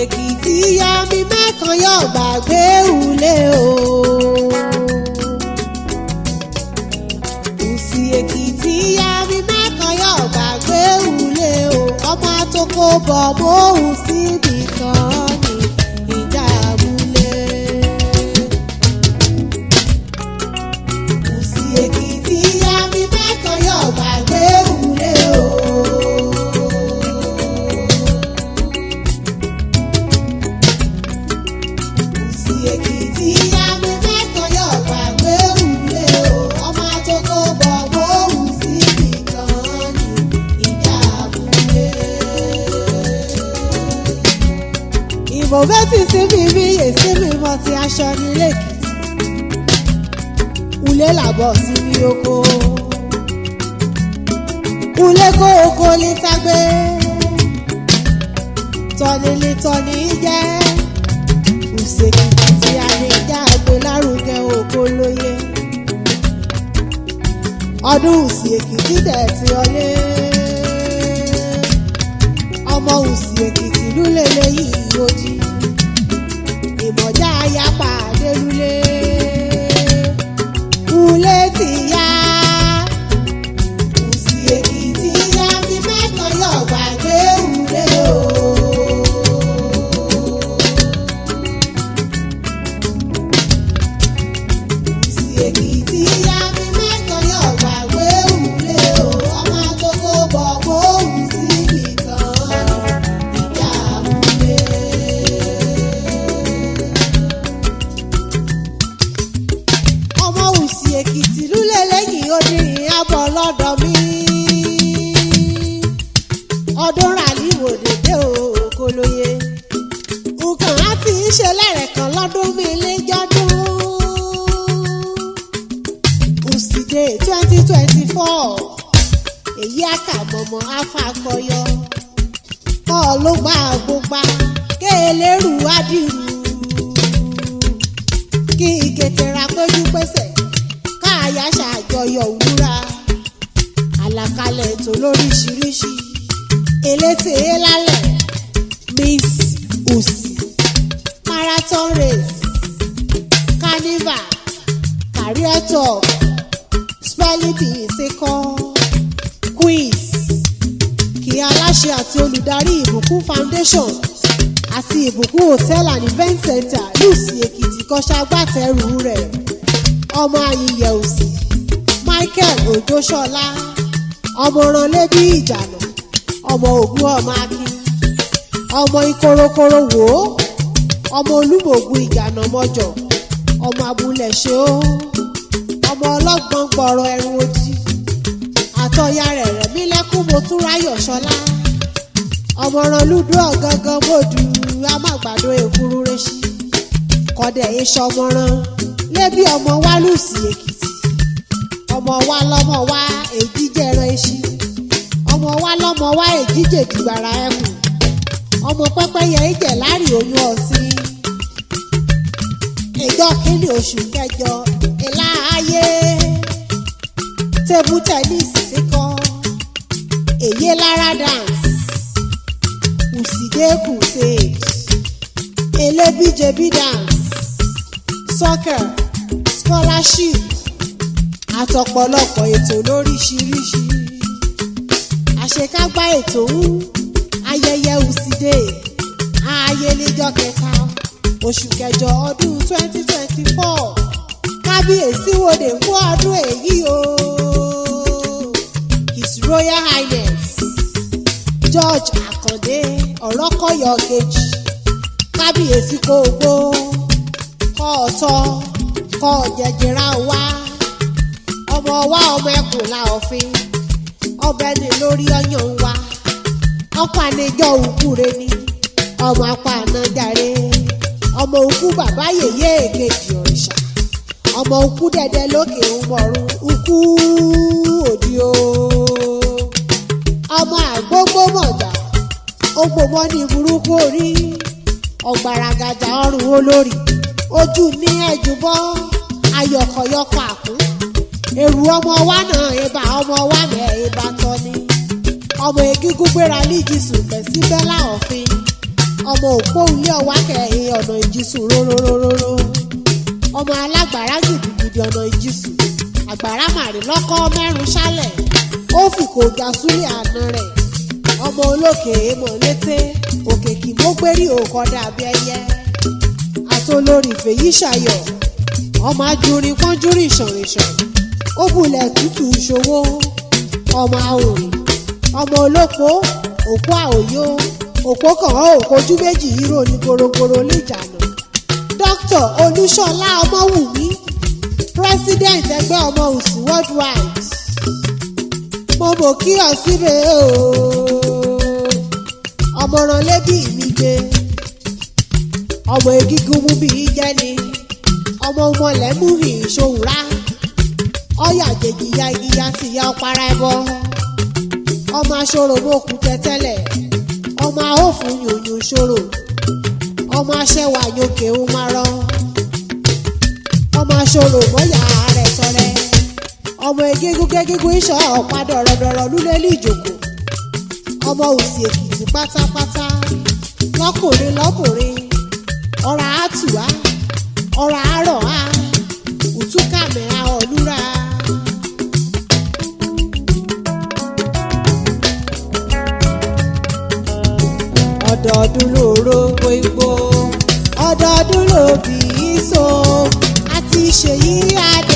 Èkìtì yá mi mẹ́kan yóò gbàgbé ulé o. Òsì Èkìtì yá mi mẹ́kan yóò gbàgbé ulé o. Ọmọ tó kó bọ̀ mọ́hùn síbi kan ní ìjà abúlé. Òsì Èkìtì yá mi mẹ́kan yóò gbàgbé ulé o. Èkìtì yá mi mẹ́kan yóò gbàgbé ulé o. Ọmọ tó kó bọ̀ mọ́hùn síbi kan ní ìjà abúlé. Ìbò bẹ́tì sí mi rí èsì mi mọ́ ti aṣọ nílé Èkìtì. Ulé làbọ̀ sí mi oko. Ulé kó oko lè ságbé. Tọ́ni lè tọ́ni jẹ́. Òsì Èkìtì àlejò àgbè lárugẹ ògo lóye. Ọdún Òsì Èkìtì dẹ̀ ti ọlé. Ọmọ Òsì Èkìtì lúlé léyìí ojì. Ìmọ̀já ya pàdé lúlé. Ulé ti yá. Òsì Èkìtì yá mi mẹ́kan yóò gbàgbé ulé o. Èkìtì yá mi mẹ́kan yóò gbàgbé ulé o. Ọmọ tó kó bọ̀ mọ́hùn síbi kan ìjà abúlé. Ọmọ Òsì Èkìtì lúlé lẹ́yìn odirin abọ́ lọ́dọ̀ mi. Ọdún ràlí wò dédé ògo lóye. Nǹkan á ti ń ṣe lẹ́rẹ̀ kan lọ́dún mi léjọ́dún. Òsìdè 2024 èyí àkàmọ̀mọ̀ afakọyọ ló gbà gbogbo kéèlérù adìrú kí ìkẹtẹ̀ra péjú pésẹ̀ káàyà ṣàjọyọ̀ òwúra àlàkalẹ̀ ètò lóríṣiríṣi elétè lálẹ̀ Miss Òsì marathon race carnival career talk spelling bee ìsekọ́ quiz kí aláṣẹ àti olùdarí ìbùkún foundation àti ìbùkún hotel and event center lùsì Èkìtì kan ṣagbátẹrù rẹ̀ ọmọ ayíyẹ Òsì Michael Òjòṣọlá ọmọ Ranlébí Ìjànà ọmọ Ògún ọmọ Akin ọmọ Ìkorokoro wò ó ọmọ Olúmọ̀gún Ìjànà mọ́jọ ọmọ Abúlé ṣe ó ọmọ ọlọ́gbọ́n gbọ́rọ̀ ẹrù ojì àtọ̀yà rẹ̀ Rẹ̀mí lẹ́kún mo tún ráyọ̀ ṣọlá ọmọ Ranlúdú ọ̀gángan mòdù amágbàdo èkúrú rẹ́ṣí kọ́dẹ̀ iṣẹ́ ọmọ ran lébí ọmọ wa lùsì Èkìtì ọmọ wa lọ́mọ wa èjíjẹran eṣí ọmọ wa lọ́mọ wa èjíjẹ dìbàrà ẹkùn ọmọ pẹ́pẹ́yẹ ìjẹ̀ láàrí oyún ọ̀sìn ìjọ kínní oṣù kẹjọ ìlàáyé table tennis síkọ èyí lára dance Òsìdé crusade elébíjẹbí dance soccer scholarship àtọ̀pọ̀lọpọ̀ ètò lóríṣiríṣi àṣekágbá ètò ayẹyẹ Òsìdé ayẹlẹ́jọ́ kẹta oṣù kẹjọ ọdún 2024 kábíyèsí wòde fún ọdún èyí o His Royal Highness George Akande Ọ̀rọ́kọ̀yọ̀ kejì kábíyèsí kò gbó kọ́ ọ̀tọ́ kọ́ jẹjẹrẹ wá ọmọ wa ọmọ ẹkùn la òfin ọbẹ̀ ni lórí ọyàn wa ọkọ̀ ànijọ́ òkú rẹ ni ọmọ apá ànájàre ọmọ òkú bàbá yèyé èkejì òrìṣà ọmọ òkú dẹdẹ lókè ńmọ̀rún òkú òdì o ọmọ àgbógbó mọ̀jà ògbómọ ní burúkú orí ọ̀gbàràgàjà ọrùn olórí ojú ní ẹ̀júbọ́ ayọ̀kọ̀yọ̀kọ̀ àkún èrù ọmọ wa náà ibà ọmọ wa mẹ́ ibà tọ́ ni ọmọ egígún gbéra líjìsù fẹ̀sí bẹ́là ọ̀fin ọmọ òpó ilé ọwá kẹ̀hìn ọ̀nà ìjísù róróróróró ọmọ alágbára gidigidi ọ̀nà ìjísù àgbàrá màrí lọ́kọ́ mẹ́rùn ṣálẹ̀ ó fi kò ga súlẹ̀ àná rẹ̀ ọmọ olókè èèmọ̀ létè òkè kì mọ́ gbérí òkọ́dà bí ẹyẹ àtolórí fèyí ṣayọ̀ ọmọ ajurin pọ́njúrì ṣànrìnṣàn ó bulẹ̀ tútù ṣòwò ọmọ àwòrán ọmọ olóko òkú àòyó òpó kan òkojú méjì hírò ní korokoro níjànà dr olúṣọlá ọmọwùmí president ẹgbẹ́ ọmọ òsì worldwide mo mọ̀ kí ọ síbẹ̀ ọmọràn lébí ìmíje ọmọ egígun mú bí jẹ́ni ọmọ ọmọlẹ́mú hì ìṣòwúrá ọyà jèjìyà ìyá ti ya ọ̀pára ẹbọ ọmọ aṣọ́rò mọ́kù tẹ́tẹ́lẹ̀ ọmọ ahófin yòyò ṣòro ọmọ aṣẹ́wà yòkè ń marọ́ ọmọ aṣọ́rò mọ́yà rẹ̀ sọ̀rẹ́ ọmọ egégún iṣọ́ ọ̀pá dọ̀rọ̀dọ̀rọ̀ lúlẹ̀ ní ìjòkó ọmọ òsì èkìtì pátápátá lọ́kùnrin ọ̀rà àtùwá ọ̀rà àárọ̀ á ùtúkàmẹ́ àọ̀lúra. ọdọọdún lóró gbogbo ọdọọdún ló bí í so àti ṣèyí adé.